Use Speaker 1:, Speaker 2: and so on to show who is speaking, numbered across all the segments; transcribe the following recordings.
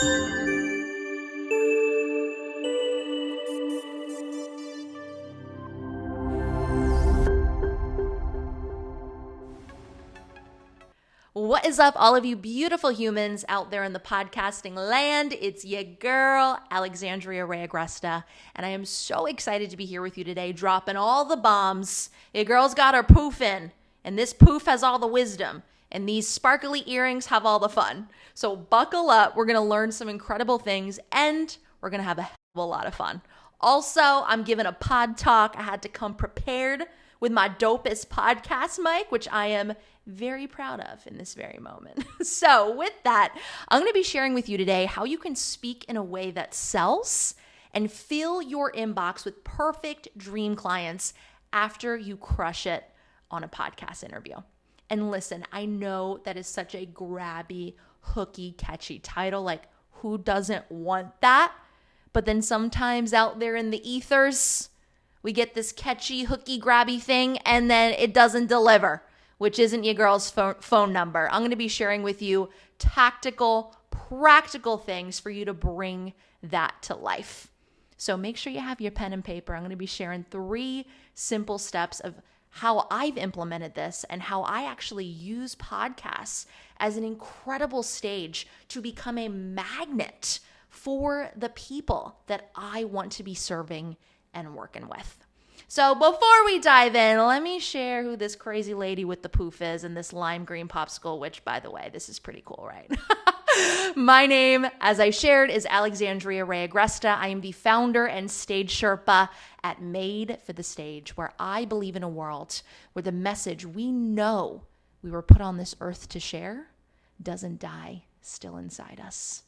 Speaker 1: What is up, all of you beautiful humans out there in the podcasting land? It's your girl, Alexandria Agresta, and I am so excited to be here with you today, dropping all the bombs. Your girl's got her poof in, and this poof has all the wisdom, and these sparkly earrings have all the fun. So buckle up. We're going to learn some incredible things, and we're going to have a hell of a lot of fun. Also, I'm giving a pod talk. I had to come prepared with my dopest podcast mic, which I am very proud of in this very moment. So with that, I'm going to be sharing with you today how you can speak in a way that sells and fill your inbox with perfect dream clients after you crush it on a podcast interview. And listen, I know that is such a grabby, hooky, catchy title. Like, who doesn't want that? But then sometimes out there in the ethers, we get this catchy, hooky, grabby thing, and then it doesn't deliver, which isn't your girl's phone number. I'm going to be sharing with you tactical, practical things for you to bring that to life. So make sure you have your pen and paper. I'm going to be sharing 3 simple steps of how I've implemented this and how I actually use podcasts as an incredible stage to become a magnet for the people that I want to be serving and working with. So before we dive in, let me share who this crazy lady with the poof is and this lime green popsicle, which, by the way, this is pretty cool, right? My name, as I shared, is Alexandria Agresta. I am the founder and stage Sherpa at Made for the Stage, where I believe in a world where the message we know we were put on this earth to share doesn't die still inside us.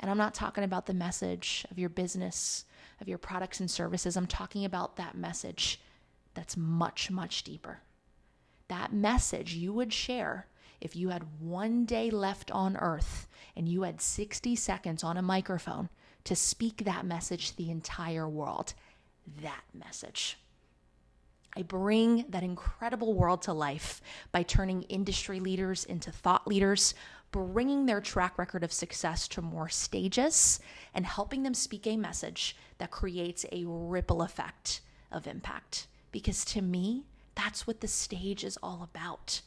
Speaker 1: And I'm not talking about the message of your business, of your products and services. I'm talking about that message that's much, much deeper. That message you would share if you had one day left on earth and you had 60 seconds on a microphone to speak that message to the entire world. That message. I bring that incredible world to life by turning industry leaders into thought leaders, bringing their track record of success to more stages, and helping them speak a message that creates a ripple effect of impact. Because to me, that's what the stage is all about.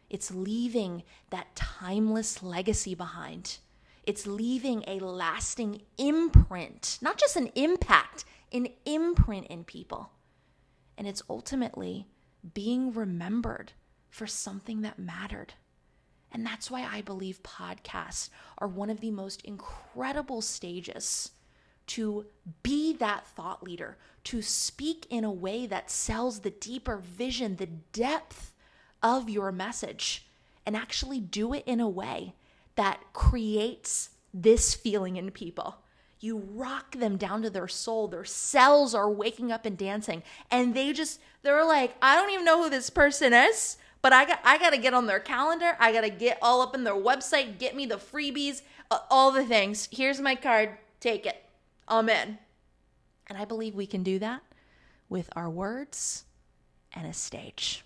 Speaker 1: It's leaving that timeless legacy behind. It's leaving a lasting imprint, not just an impact, an imprint in people. And it's ultimately being remembered for something that mattered. And that's why I believe podcasts are one of the most incredible stages to be that thought leader, to speak in a way that sells the deeper vision, the depth of your message, and actually do it in a way that creates this feeling in people. You rock them down to their soul. Their cells are waking up and dancing. And they're like, I don't even know who this person is, but I got to get on their calendar. I got to get all up in their website, get me the freebies, all the things. Here's my card. Take it. I'm in. And I believe we can do that with our words and a stage.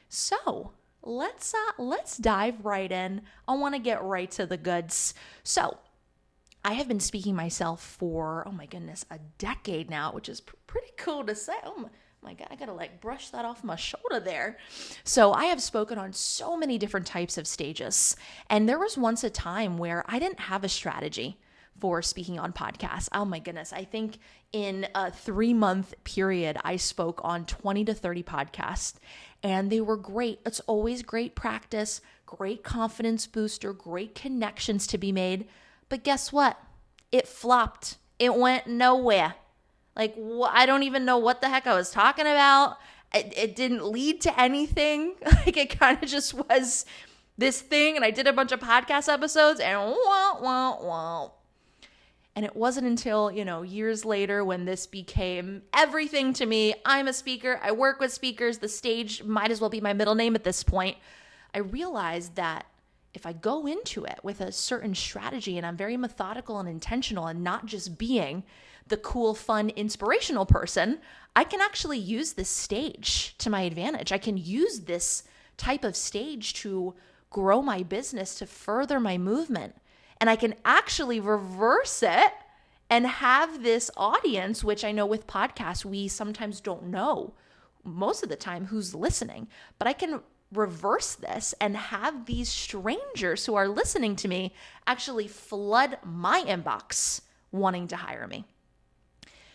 Speaker 1: So let's dive right in. I want to get right to the goods. So I have been speaking myself for, oh my goodness, a decade now, which is pretty cool to say. Oh my God, I got to brush that off my shoulder there. So I have spoken on so many different types of stages. And there was once a time where I didn't have a strategy for speaking on podcasts. Oh my goodness. I think in a 3-month period, I spoke on 20 to 30 podcasts, and they were great. It's always great practice, great confidence booster, great connections to be made. But guess what? It flopped. It went nowhere. I don't even know what the heck I was talking about. It didn't lead to anything. It kind of just was this thing, and I did a bunch of podcast episodes, and wah, wah, wah. And it wasn't until, years later when this became everything to me. I'm a speaker. I work with speakers. The stage might as well be my middle name at this point. I realized that if I go into it with a certain strategy and I'm very methodical and intentional and not just being the cool, fun, inspirational person, I can actually use this stage to my advantage. I can use this type of stage to grow my business, to further my movement. And I can actually reverse it and have this audience, which I know with podcasts, we sometimes don't know most of the time who's listening, but I can reverse this and have these strangers who are listening to me actually flood my inbox wanting to hire me.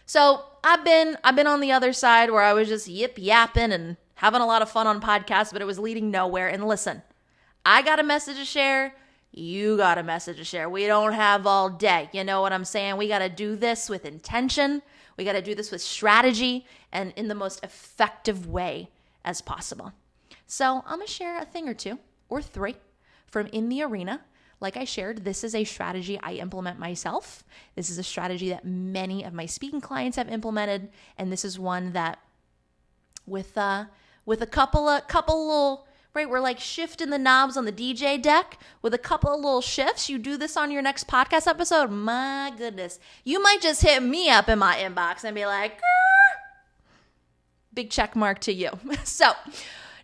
Speaker 1: So I've been on the other side where I was just yip yapping and having a lot of fun on podcasts, but it was leading nowhere. And listen, I got a message to share. You got a message to share. We don't have all day. You know what I'm saying? We got to do this with intention. We got to do this with strategy and in the most effective way as possible. So I'm going to share a thing or two or three from in the arena. Like I shared, this is a strategy I implement myself. This is a strategy that many of my speaking clients have implemented. And this is one that with a couple little, right, we're like shifting the knobs on the DJ deck with a couple of little shifts. You do this on your next podcast episode. My goodness. You might just hit me up in my inbox and be like, big check mark to you. So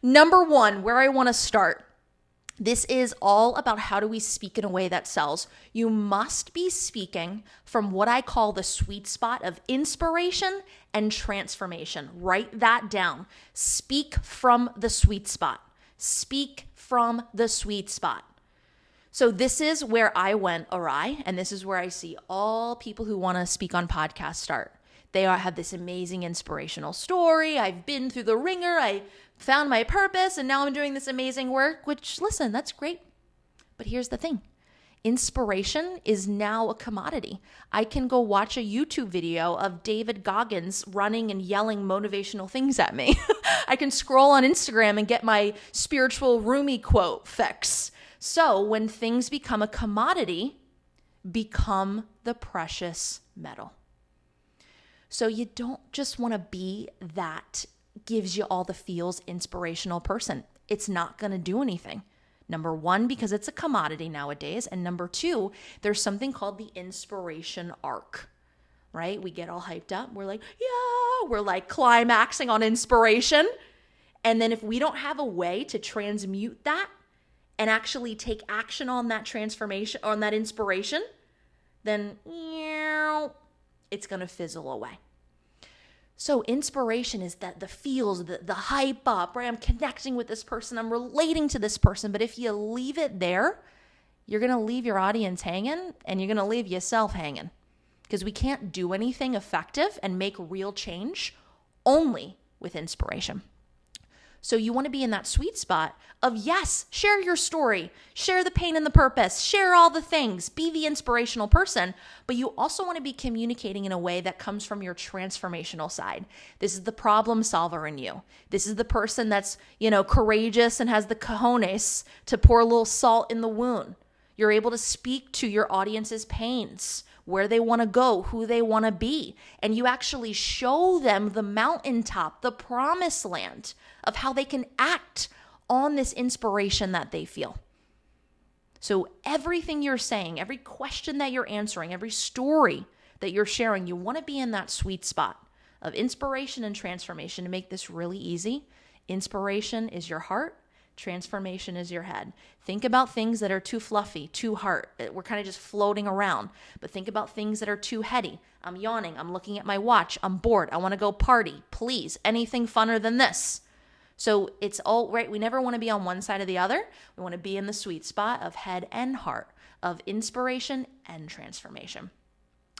Speaker 1: number one, where I want to start, this is all about how do we speak in a way that sells. You must be speaking from what I call the sweet spot of inspiration and transformation. Write that down. Speak from the sweet spot. Speak from the sweet spot. So this is where I went awry, and this is where I see all people who want to speak on podcasts start. They have this amazing inspirational story. I've been through the ringer. I found my purpose, and now I'm doing this amazing work, which, listen, that's great. But here's the thing. Inspiration is now a commodity. I can go watch a YouTube video of David Goggins running and yelling motivational things at me. I can scroll on Instagram and get my spiritual Rumi quote fix. So when things become a commodity, become the precious metal. So you don't just want to be that gives you all the feels inspirational person. It's not going to do anything. Number one, because it's a commodity nowadays. And number two, there's something called the inspiration arc, right? We get all hyped up. We're like, yeah, we're like climaxing on inspiration. And then if we don't have a way to transmute that and actually take action on that transformation, on that inspiration, then it's going to fizzle away. So inspiration is that the feels, the hype up, right? I'm connecting with this person. I'm relating to this person. But if you leave it there, you're going to leave your audience hanging and you're going to leave yourself hanging because we can't do anything effective and make real change only with inspiration. So you want to be in that sweet spot of, yes, share your story, share the pain and the purpose, share all the things, be the inspirational person, but you also want to be communicating in a way that comes from your transformational side. This is the problem solver in you. This is the person that's, courageous and has the cojones to pour a little salt in the wound. You're able to speak to your audience's pains, where they want to go, who they want to be. And you actually show them the mountaintop, the promised land of how they can act on this inspiration that they feel. So everything you're saying, every question that you're answering, every story that you're sharing, you want to be in that sweet spot of inspiration and transformation. To make this really easy, inspiration is your heart. Transformation is your head. Think about things that are too fluffy, too heart. We're kind of just floating around. But think about things that are too heady. I'm yawning. I'm looking at my watch. I'm bored. I want to go party. Please, anything funner than this. So it's all right. We never want to be on one side or the other. We want to be in the sweet spot of head and heart, of inspiration and transformation.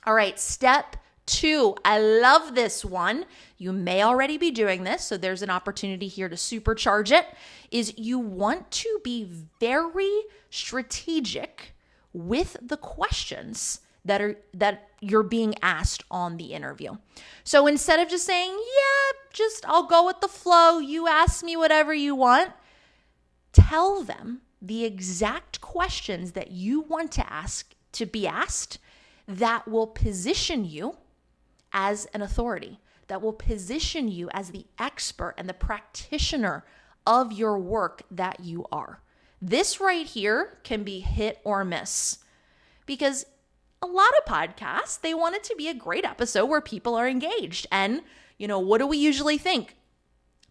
Speaker 1: All right, step 2. I love this one. You may already be doing this, so there's an opportunity here to supercharge it, is you want to be very strategic with the questions that you're being asked on the interview. So instead of just saying, I'll go with the flow, you ask me whatever you want, tell them the exact questions that you want to be asked that will position you as an authority, that will position you as the expert and the practitioner of your work that you are. This right here can be hit or miss because a lot of podcasts, they want it to be a great episode where people are engaged. And, what do we usually think?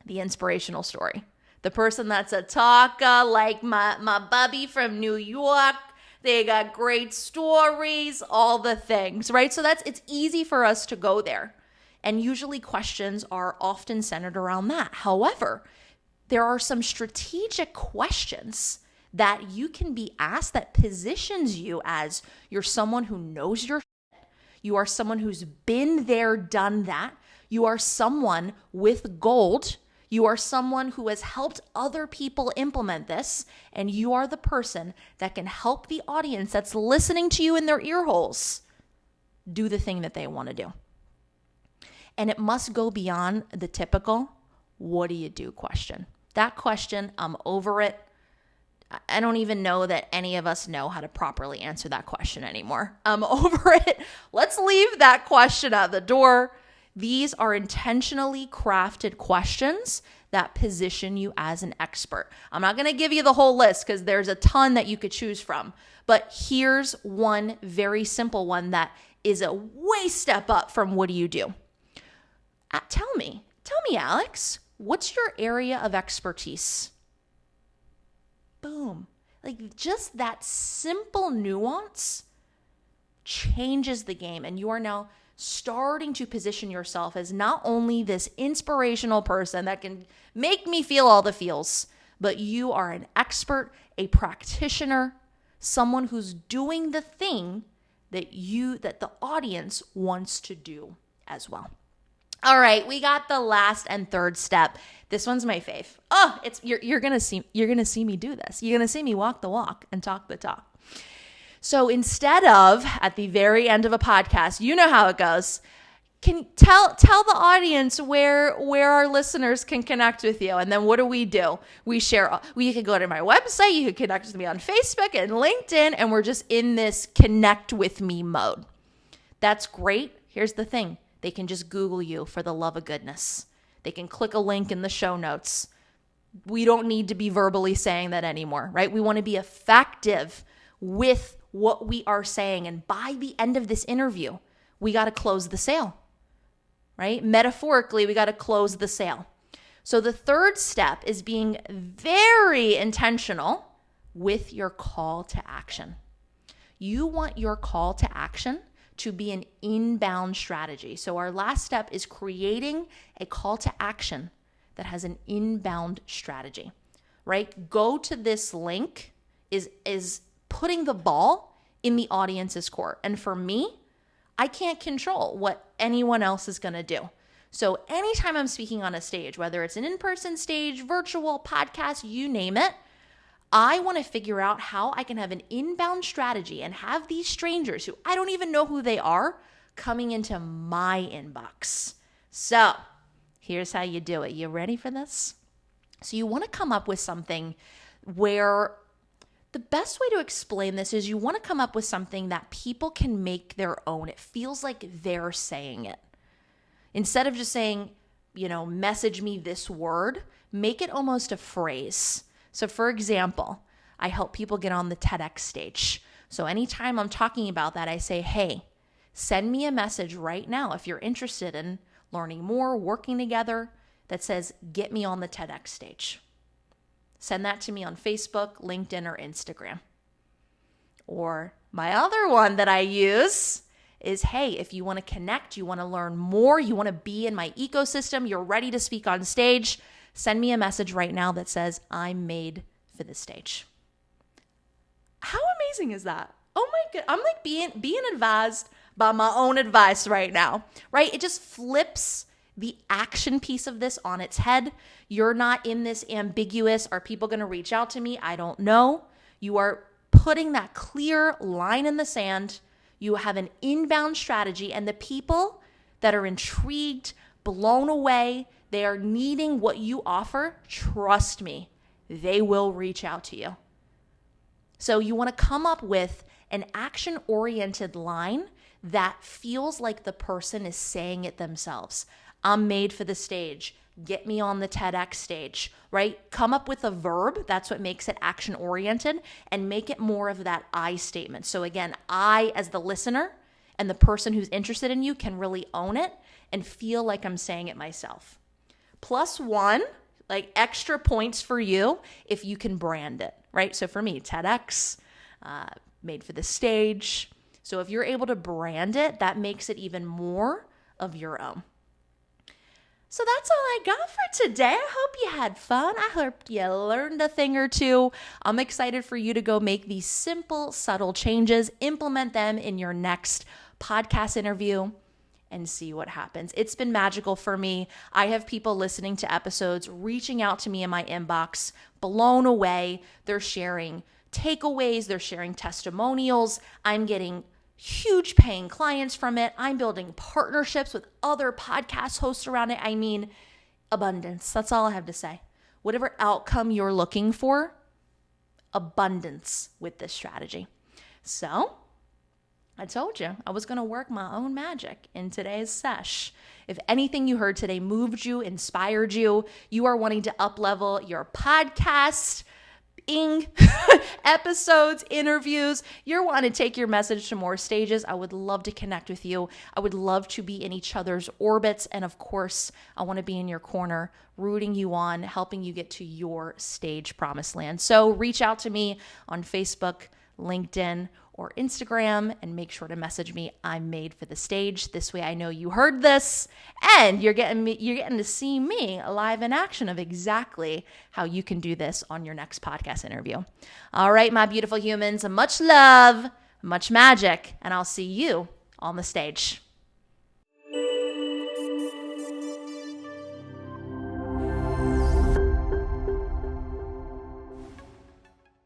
Speaker 1: The inspirational story. The person that's a talker, like my bubby from New York, They got great stories, all the things, right? So it's easy for us to go there. And usually questions are often centered around that. However, there are some strategic questions that you can be asked that positions you as you're someone who knows your shit. You are someone who's been there, done that. You are someone with gold. You are someone who has helped other people implement this, and you are the person that can help the audience that's listening to you in their ear holes do the thing that they want to do. And it must go beyond the typical, what do you do question. That question, I'm over it. I don't even know that any of us know how to properly answer that question anymore. I'm over it. Let's leave that question at the door. These are intentionally crafted questions that position you as an expert. I'm not going to give you the whole list because there's a ton that you could choose from. But here's one very simple one that is a way step up from what do you do? Tell me, Alex, what's your area of expertise? Boom. Like just that simple nuance changes the game, and you are now starting to position yourself as not only this inspirational person that can make me feel all the feels, but you are an expert, a practitioner, someone who's doing the thing that the audience wants to do as well. All right, we got the last and third step. This one's my fave. Oh, you're gonna see me do this. You're gonna see me walk the walk and talk the talk. So instead of at the very end of a podcast, you know how it goes. Can tell the audience where our listeners can connect with you, and then what do? We share. You can go to my website. You can connect with me on Facebook and LinkedIn, and we're just in this connect with me mode. That's great. Here's the thing. They can just Google you for the love of goodness. They can click a link in the show notes. We don't need to be verbally saying that anymore, right? We want to be effective with what we are saying. And by the end of this interview, we got to close the sale, right? Metaphorically, we got to close the sale. So the third step is being very intentional with your call to action. You want your call to action to be an inbound strategy. So our last step is creating a call to action that has an inbound strategy, right? Go to this link is putting the ball in the audience's court. And for me, I can't control what anyone else is going to do. So anytime I'm speaking on a stage, whether it's an in-person stage, virtual, podcast, you name it, I want to figure out how I can have an inbound strategy and have these strangers who I don't even know who they are coming into my inbox. So here's how you do it. You ready for this? So you want to come up with something where the best way to explain this is you want to come up with something that people can make their own. It feels like they're saying it. Instead of just saying, message me this word, make it almost a phrase. So for example, I help people get on the TEDx stage. So anytime I'm talking about that, I say, hey, send me a message right now if you're interested in learning more, working together, that says, get me on the TEDx stage. Send that to me on Facebook, LinkedIn, or Instagram. Or my other one that I use is, hey, if you want to connect, you want to learn more, you want to be in my ecosystem, you're ready to speak on stage, send me a message right now that says, I'm made for this stage. How amazing is that? Oh my God. I'm like being advised by my own advice right now, right? It just flips the action piece of this on its head. You're not in this ambiguous, are people going to reach out to me? I don't know. You are putting that clear line in the sand. You have an inbound strategy, and the people that are intrigued, blown away, they are needing what you offer, trust me, they will reach out to you. So you want to come up with an action-oriented line that feels like the person is saying it themselves. I'm made for the stage. Get me on the TEDx stage, right? Come up with a verb. That's what makes it action-oriented, and make it more of that I statement. So again, I, as the listener and the person who's interested in you, can really own it and feel like I'm saying it myself. +1, like extra points for you if you can brand it, right? So for me, TEDx, made for the stage. So if you're able to brand it, that makes it even more of your own. So that's all I got for today. I hope you had fun. I hope you learned a thing or two. I'm excited for you to go make these simple, subtle changes, implement them in your next podcast interview, and see what happens. It's been magical for me. I have people listening to episodes, reaching out to me in my inbox, blown away. They're sharing takeaways, they're sharing testimonials. I'm getting huge paying clients from it. I'm building partnerships with other podcast hosts around it. I mean, abundance. That's all I have to say. Whatever outcome you're looking for, abundance with this strategy. So, I told you I was going to work my own magic in today's sesh. If anything you heard today moved you, inspired you, you are wanting to up-level your podcast episodes, interviews, you're wanting to take your message to more stages, I would love to connect with you. I would love to be in each other's orbits. And of course, I want to be in your corner, rooting you on, helping you get to your stage promised land. So reach out to me on Facebook, LinkedIn, or Instagram, and make sure to message me. I'm made for the stage. This way I know you heard this, and you're getting to see me live in action of exactly how you can do this on your next podcast interview. All right, my beautiful humans, much love, much magic, and I'll see you on the stage.